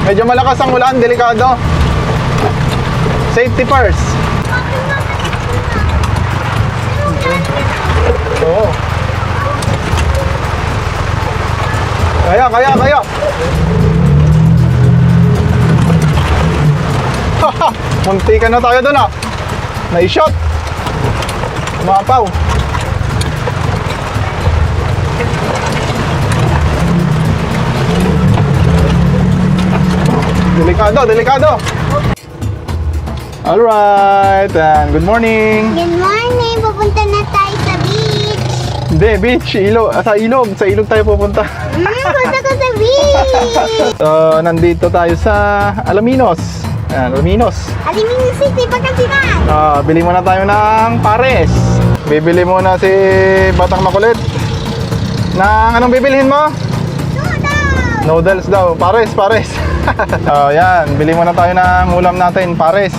Medyo malakas ang ulan, delikado. Safety first. Oo. Kaya. Muntikan na tayo dun ah. Na-shot. Umapaw. Delikado. Alright, and good morning. Good morning! Pupunta na tayo sa beach! Hindi, beach, ilog. Sa ilog tayo pupunta. Punta ko sa beach! So, nandito tayo sa Alaminos. Ayan, Alaminos. Alimino City, Pagkasinan! Bili muna tayo ng pares. Bibili muna si Batang Makulit. Anong bibilihin mo? Noodles daw. Pares. Yan, bili muna tayo ng ulam natin, pares.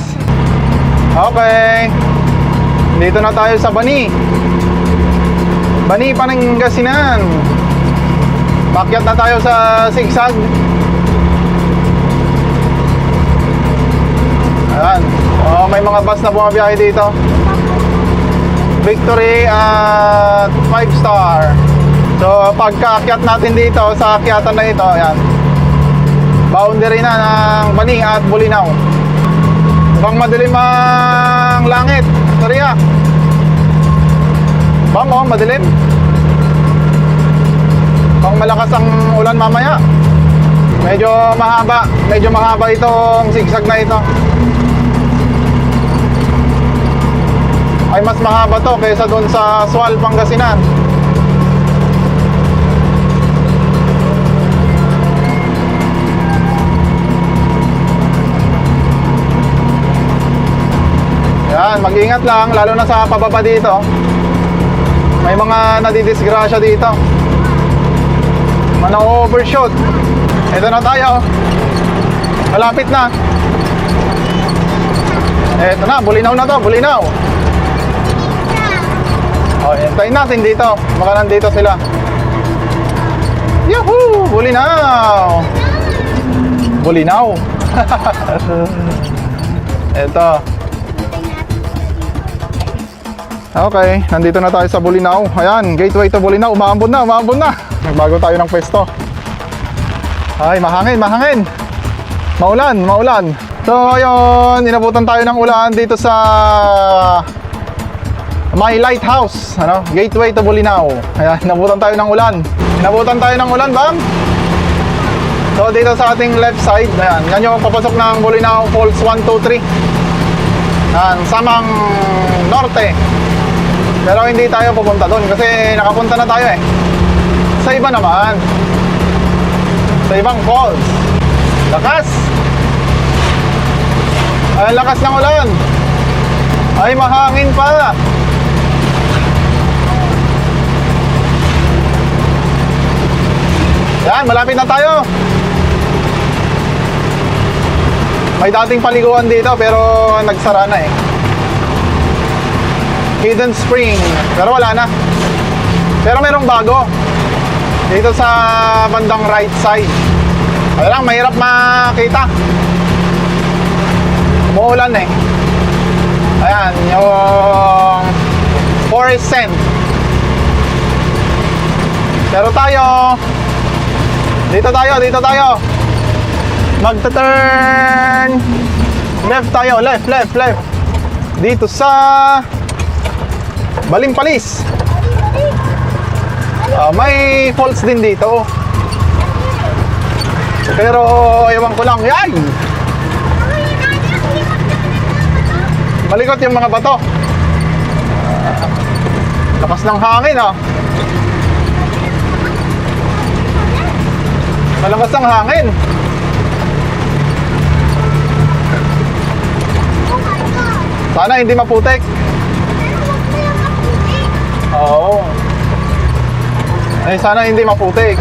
Okay. Dito na tayo sa Bani, Pangasinan. Pakyat na tayo sa Sigsag. Ayan. May mga bus na bumabiyahe dito. Victory at 5 star. So pagkaakyat natin dito sa akyatan na ito, ayan, boundary na ng Bani at Bulinaw. Mukhang madilim ang langit. Sorry ah. Madilim. Mukhang malakas ang ulan mamaya. Medyo mahaba itong sigsag na ito. Ay mas mahaba to kaysa doon sa Sual, Pangasinan. Yan, mag-ingat lang, lalo na sa pababa dito. May mga nadidisgrasya dito. Overshoot. Ito na tayo. Malapit na. Ito na, Bulinaw na to, Bulinaw. Hintayin natin dito. Baka nandito sila. Yahoo! Bulinaw. Ito. Okay, nandito na tayo sa Bulinaw. Ayan, gateway to Bulinaw. Umaambon na. Bago tayo ng pwesto. Ay, mahangin. Maulan. So, ayun, inabutan tayo ng ulan dito sa My Lighthouse, gateway to Bulinaw. Ayan, inabutan tayo ng ulan. Bang? So, dito sa ating left side, ayan, yan yung papasok ng Bulinaw Falls 1, 2, 3. Ayan, Samang Norte. Pero hindi tayo pupunta doon kasi nakapunta na tayo eh. Sa iba naman. Sa ibang falls. Lakas. Ay, lakas ng ulan. Ay, mahangin pa. Yan, malapit na tayo. May dating paliguan dito pero nagsara na eh. Hidden Spring, pero wala na. Pero merong bago dito sa bandang right side. Wala lang, mahirap makita. Umuulan eh. Ayan, yung Forest Scent. Pero tayo, dito tayo. Magta-turn left tayo, left. Dito sa Balimpalis. May falls din dito. Pero ewan ko lang. Yan! Malikot yung mga bato. Lakas ng hangin ah. Malakas ang hangin. Sana hindi maputik. Oo. Ay, sana hindi maputik.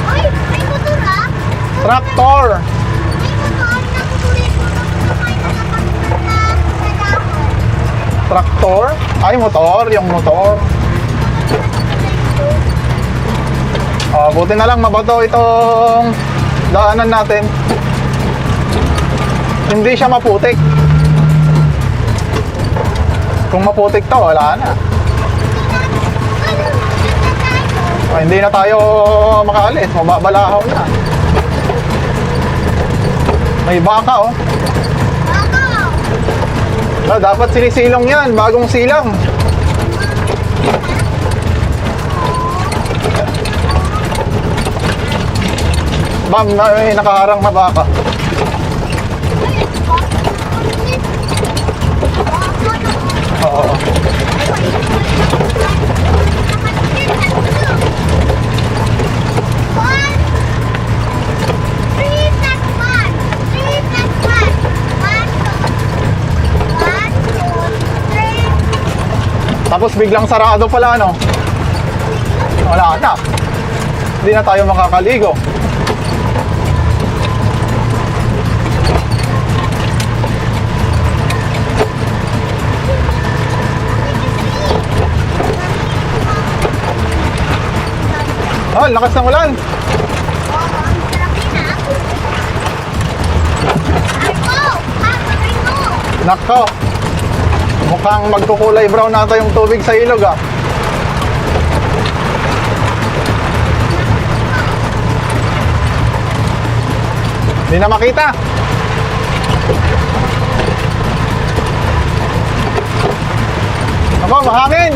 Ay, may motor ah! Tractor. Tractor? Ay, motor. Yung motor. Buti na lang mabato itong daanan natin, hindi siya maputik. Kung maputik to, wala na. Hindi na tayo makaalis, mababalahaw na. May baka oh. Dapat sinisilong yan, bagong silang. Ma'am, may nakaharang na baka. Oo. Tapos biglang sarado pala, no? Wala na. Hindi na tayo makakaligo. Oh, lakas ng ulan. Nako. Mukhang magkukulay brown nata yung tubig sa ilog ah. Hindi na makita. Ako, mahangin.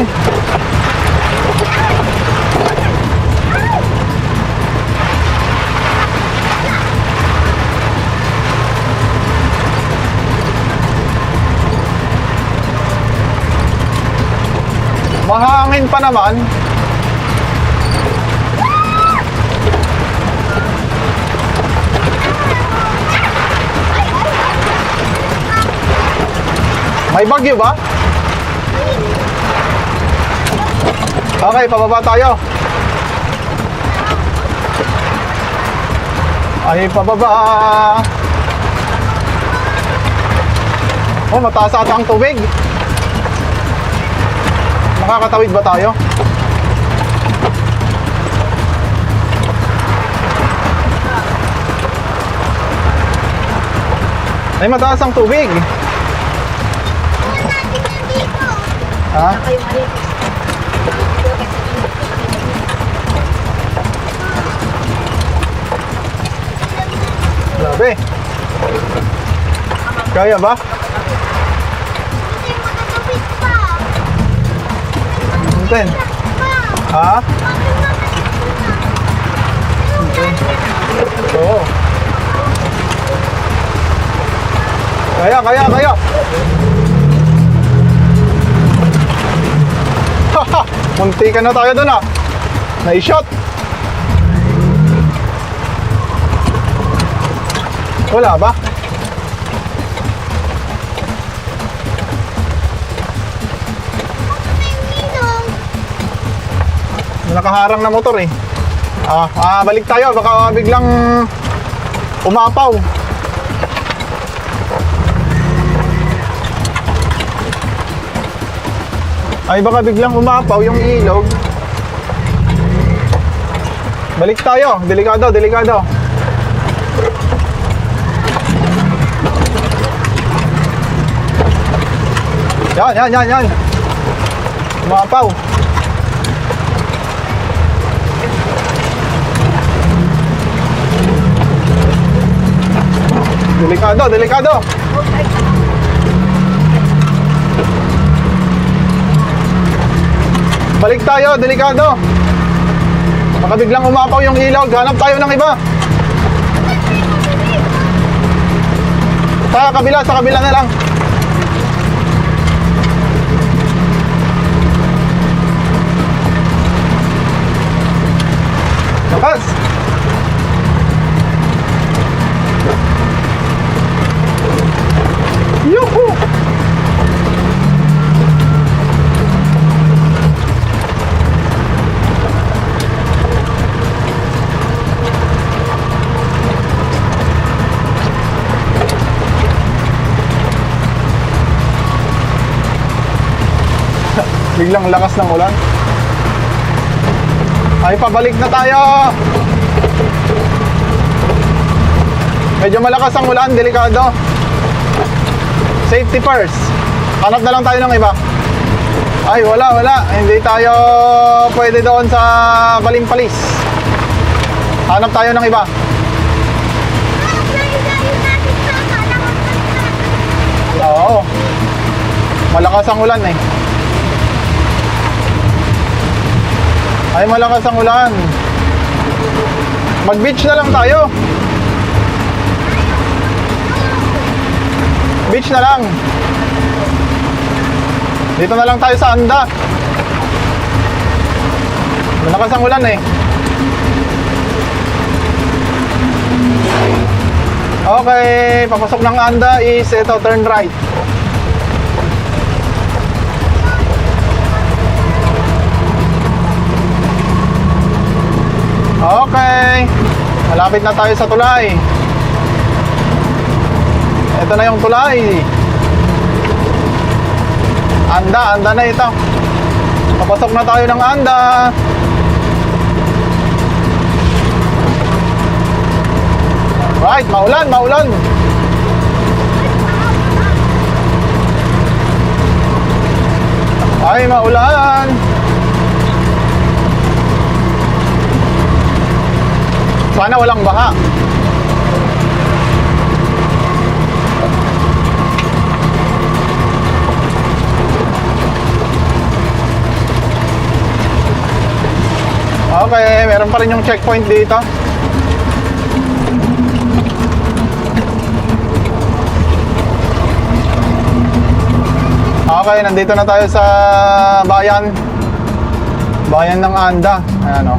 Mahangin pa naman. May bagyo ba? Okay, pababa tayo. Ay, pababa. Oh, mataas ata ang tubig. Makakatawid ba tayo? Ay, mataas ang tubig. Ha? Grabe. Kaya ba? Hintin. Ha? Oo. Kaya. Haha, munti ka na tayo dun ah. Na-shot. Wala ba? Nakaharang na motor eh. Balik tayo, baka biglang umapaw. Ay, baka biglang umapaw yung ilog. Balik tayo, delikado. Yan. Umapaw. Delikado. Balik tayo, delikado. Baka biglang umapaw yung ilog. Hanap tayo ng iba. Sa kabila na lang. Lakas. Yuhu! Biglang lakas ng ulan. Ay, pabalik na tayo. Medyo malakas ang ulan, delikado. Safety first. Hanap na lang tayo ng iba. Ay, wala. Hindi tayo pwede doon sa Balimpalis. Hanap tayo ng iba. Oo. Malakas ang ulan eh. Ay, malakas ang ulan. Mag-beach na lang tayo. Beach na lang. Dito na lang tayo sa Anda. Malakas ang ulan eh. Okay, papasok ng Anda is ito, turn right. Okay, malapit na tayo sa tulay. Ito na yung tulay. Anda na ito. Papasok na tayo ng Anda. Right, maulan. Ay, maulan. Sana walang baha. Okay, meron pa rin yung checkpoint dito. Okay, nandito na tayo sa bayan ng Anda. Ayan o.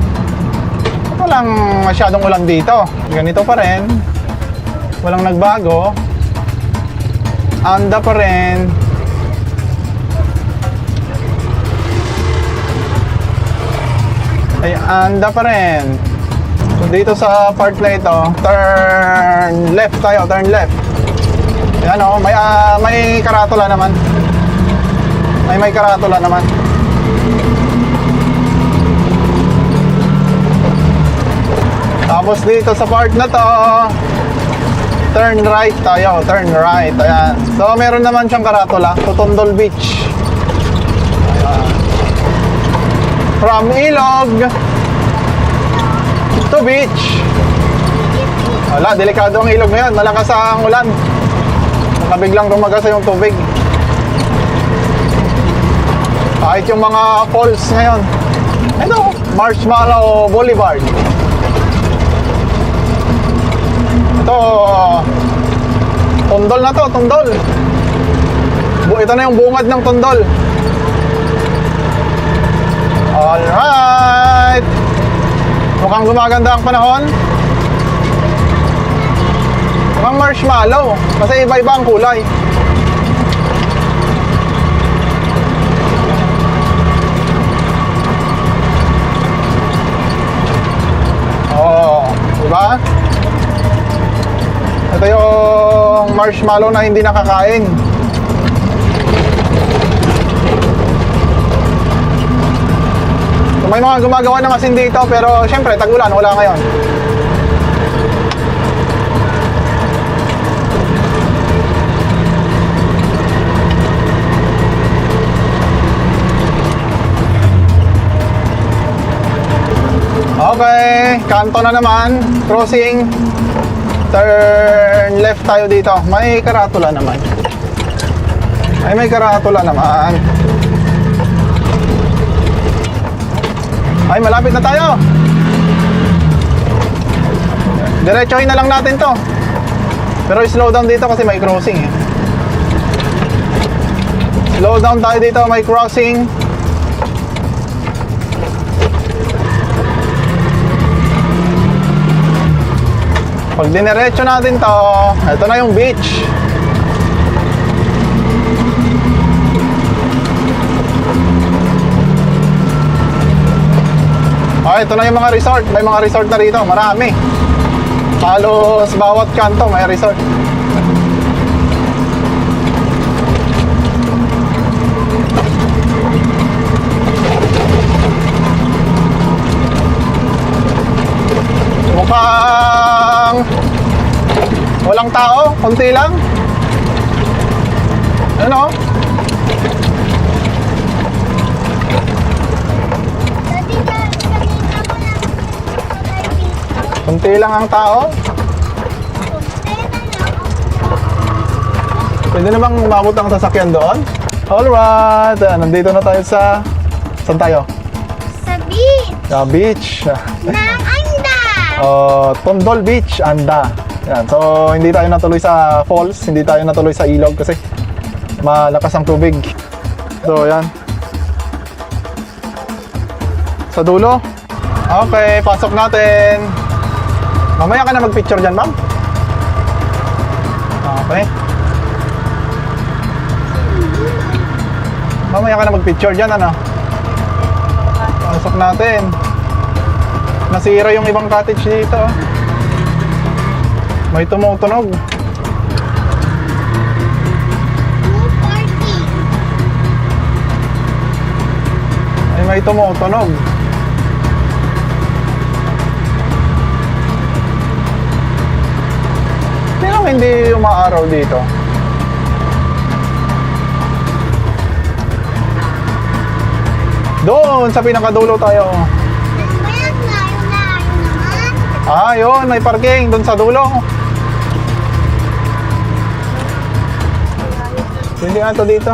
Walang masyadong ulan dito. Ganito pa rin. Walang nagbago. Anda pa rin. Ay, Anda pa rin. So dito sa part na ito, turn left tayo, turn left. Ayan o, may karatula naman. May karatula naman. Tapos dito sa part na to, turn right tayo, turn right. Ayan. So meron naman siyang karatula, Tutondol Beach. Ayan. From Ilog to beach. Wala, delikado ang ilog ngayon. Malakas ang ulan. Nakabiglang rumagasa yung tubig. Kahit yung mga falls ngayon. Ito, Marshmallow Boulevard. Ito, Tondol na to, Tondol. Ito na yung bungad ng Tondol. Alright. Mukhang gumaganda ang panahon. Mukhang marshmallow. Kasi iba-iba ang kulay. Oh, diba? Ito yung marshmallow na hindi nakakain. May mga gumagawa ng asin dito, pero syempre tag-ulan, wala ngayon. Okay, kanto na naman, crossing. Turn left tayo dito. May karatula naman. May karatula naman. Ay, malapit na tayo. Diretsohin na lang natin to. Pero slow down dito kasi may crossing eh. Slow down tayo dito, may crossing. Pag diniretso natin to, ito na yung beach. Ito na yung mga resort. May mga resort na rito. Marami. Halos bawat kanto may resort. Mukhang Walang tao, konti lang. Ano? Dati kanina ko lang patay dito. Konti lang ang tao. Kaya na lang. Pwede na bang umabot ang sasakyan doon? Alright, nandito na tayo sa... Saan tayo? Sa beach Sa beach. ng Anda. Tondol Beach, Anda. Yan. So, hindi tayo natuloy sa falls, hindi tayo natuloy sa ilog kasi malakas ang tubig. So, yan. Sa dulo. Okay, pasok natin. Mamaya ka na mag-picture dyan, ma'am. Okay. Mamaya ka na mag-picture dyan, ano? Pasok natin. Nasira yung ibang cottage dito. May tumutunog. Blue party. Ay, may tumutunog. Pero hindi umaaraw dito. Doon, sa pinakadulo tayo. Ayan na, yun naman. Ah, yun, may parking doon sa dulo. Hindi nga to dito.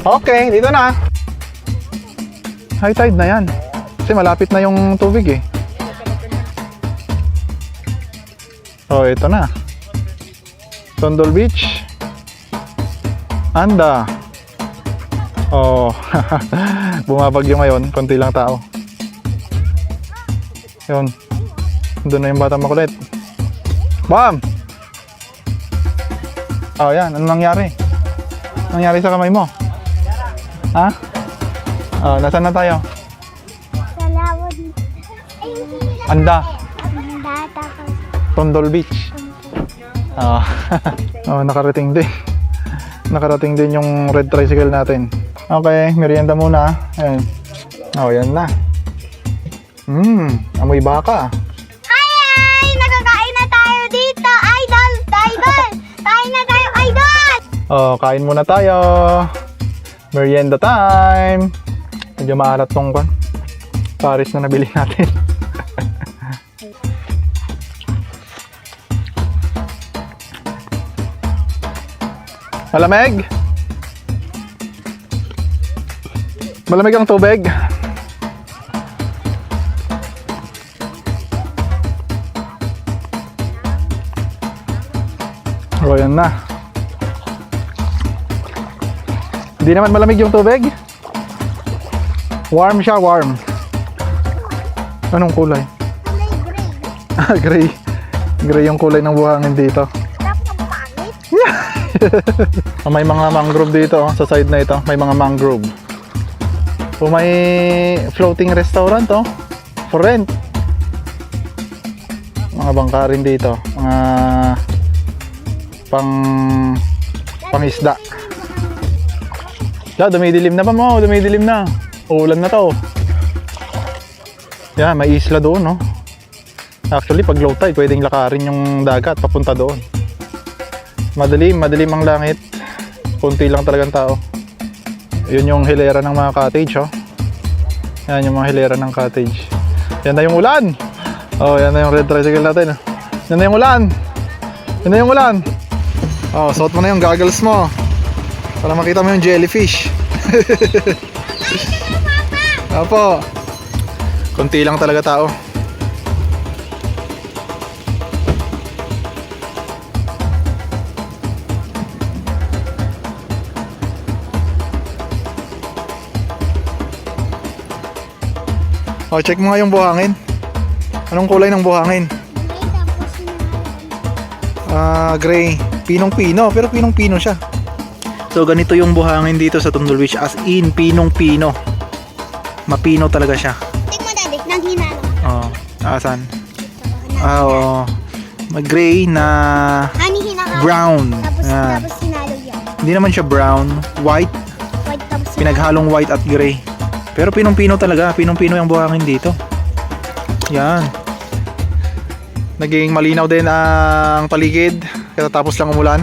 Okay, dito na. High tide na yan. Kasi malapit na yung tubig eh. Oh, ito na. Tondol Beach. Anda. Oh, bumabagyo ngayon. Konti lang tao. Yun. Doon na yung batang makulit. Bam! Oh, yan. Ano nangyari? Nangyari sa kamay mo? Ha? Oh, nasaan na tayo? Sa lawad. Ay, Anda. Anda, tapos. Tondol Beach. Oh, oh, nakarating din. Nakarating din yung red tricycle natin. Okay, merienda muna. Ayan. Oh, yan na. Amoy baka. Hi! Nakakain na tayo dito! Idol! Idol! Kain na tayo, idol! Oh, kain muna tayo. Merienda time. Medyo maalat tong Paris na nabili natin. Malamig? Malamig ang tubig? O, yan na. Hindi naman malamig yung tubig? Warm siya, warm. Anong kulay? Kulay gray. Gray. Gray yung kulay ng buhangin dito. Tapos ang pangit. May mga mangrove dito, oh, sa side na ito. May mga mangrove. So may floating restaurant, oh, for rent. Mga bangka rin dito. Mga pangisda. Yeah, dumidilim na pa mo. Dumidilim na. Uulan na to. Yeah, may isla doon, no? Actually, pag low tide, pwedeng lakarin yung dagat papunta doon. Madilim ang langit. Kunti lang talagang tao. Yun yung hilera ng mga cottage, oh. Yan yung mga hilera ng cottage. Yan na yung ulan. Oh, yan na yung red tricycle natin. Yan na yung ulan. Yan na yung ulan. Oh, suot mo na yung goggles mo para makita mo yung jellyfish. Opo. Kunti lang talaga tao. Oh, check mo nga yung buhangin. Anong kulay ng buhangin? Gray, tapos Gray. Pinong-pino, pero pinong-pino siya. So, ganito yung buhangin dito sa Tondol Beach. As in, pinong-pino. Mapino talaga siya. Tingnan mo, daddy. Nanghina lang. Oh, asan? Oo. Gray na Ani hinaka. brown. Tapos, Yan. tapos sinalo yan. Hindi naman siya brown, white, White tapos pinaghalong white at gray. Pero pinong-pino talaga, pinong-pino yung buhangin dito. Yan. Naging malinaw din ang paligid tapos lang umulan.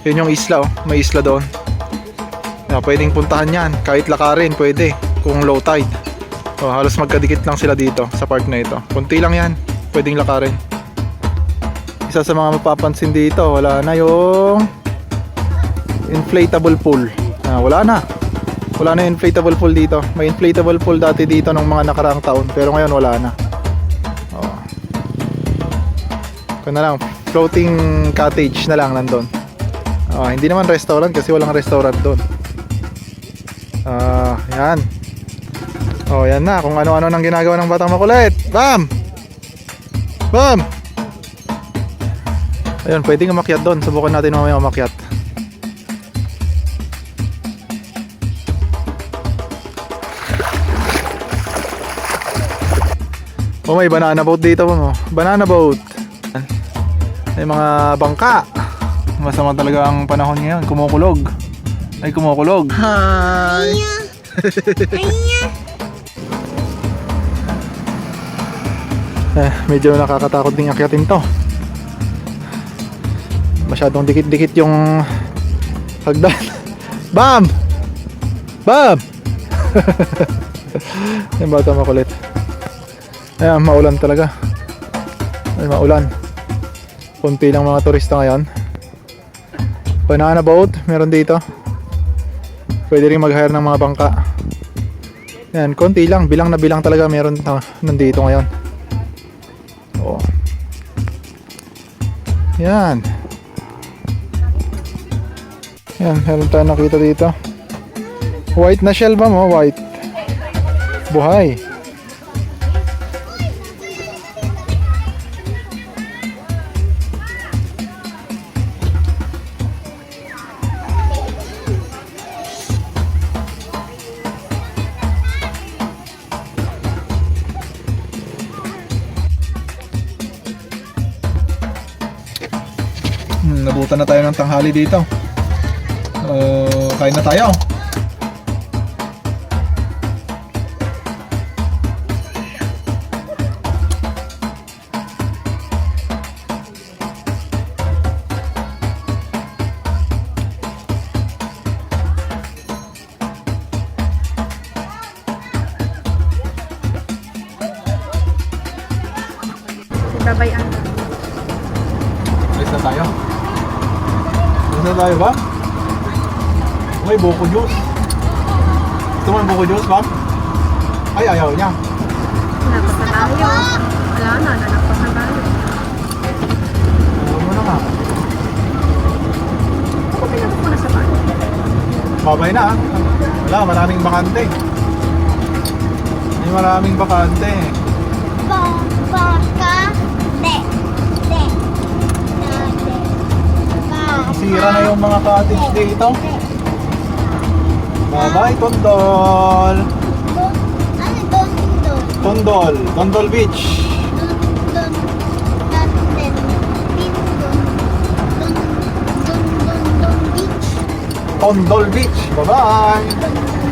Yun yung isla, oh. May isla doon. Pwedeng puntahan yan, kahit lakarin pwede kung low tide. Halos magkadikit lang sila dito sa part na ito. Kunti lang yan, pwedeng lakarin. Isa sa mga mapapansin dito, wala na yung inflatable pool. Wala na yung inflatable pool dito. May inflatable pool dati dito nung mga nakaraang taon, pero ngayon wala na. Kung na lang, floating cottage na lang nandun. Hindi naman restaurant kasi walang restaurant doon. Yan. Yan na, kung ano-ano nang ginagawa ng Batang Makulit. Bam! Bam! Ayun, pwedeng umakyat doon. Subukan natin mamaya umakyat. May banana boat dito mo. Banana boat. May mga bangka. Masama talaga ang panahon ngayon. Kumukulog. Ay, kumukulog. Hi! Medyo nakakatakot ding akyatin to. Masyadong dikit-dikit yung hagdan. Bam! Bam! Yung Bata Makulit. Ayan, maulan talaga. Ay, maulan. Kunti lang mga turista ngayon. Banana boat, meron dito. Pwede rin mag-hire ng mga bangka. Yan, konti lang, bilang na bilang talaga meron nandito ngayon. Yan. Yan, meron tayo nakita dito. White na shell ba mo? White. Buhay. Nabutan na tayo ng tanghali dito. Kain na tayo. Babayan. Alis na tayo. Alis na tayo ba? May buko juice. Gusto mo ng buko juice, ba? Ay, ayaw niya. Napas na tayo. Wala na, nanapas na tayo. Ayaw mo na nga. Ako pinapos mo na sa bahay. Babay na, ah. Wala, maraming bakante. May maraming bakante. Sira na yung mga cottage dito. Bye-bye, Tondol. Ano doon? Tondol. Tondol Beach. Tondol Beach. Bye-bye.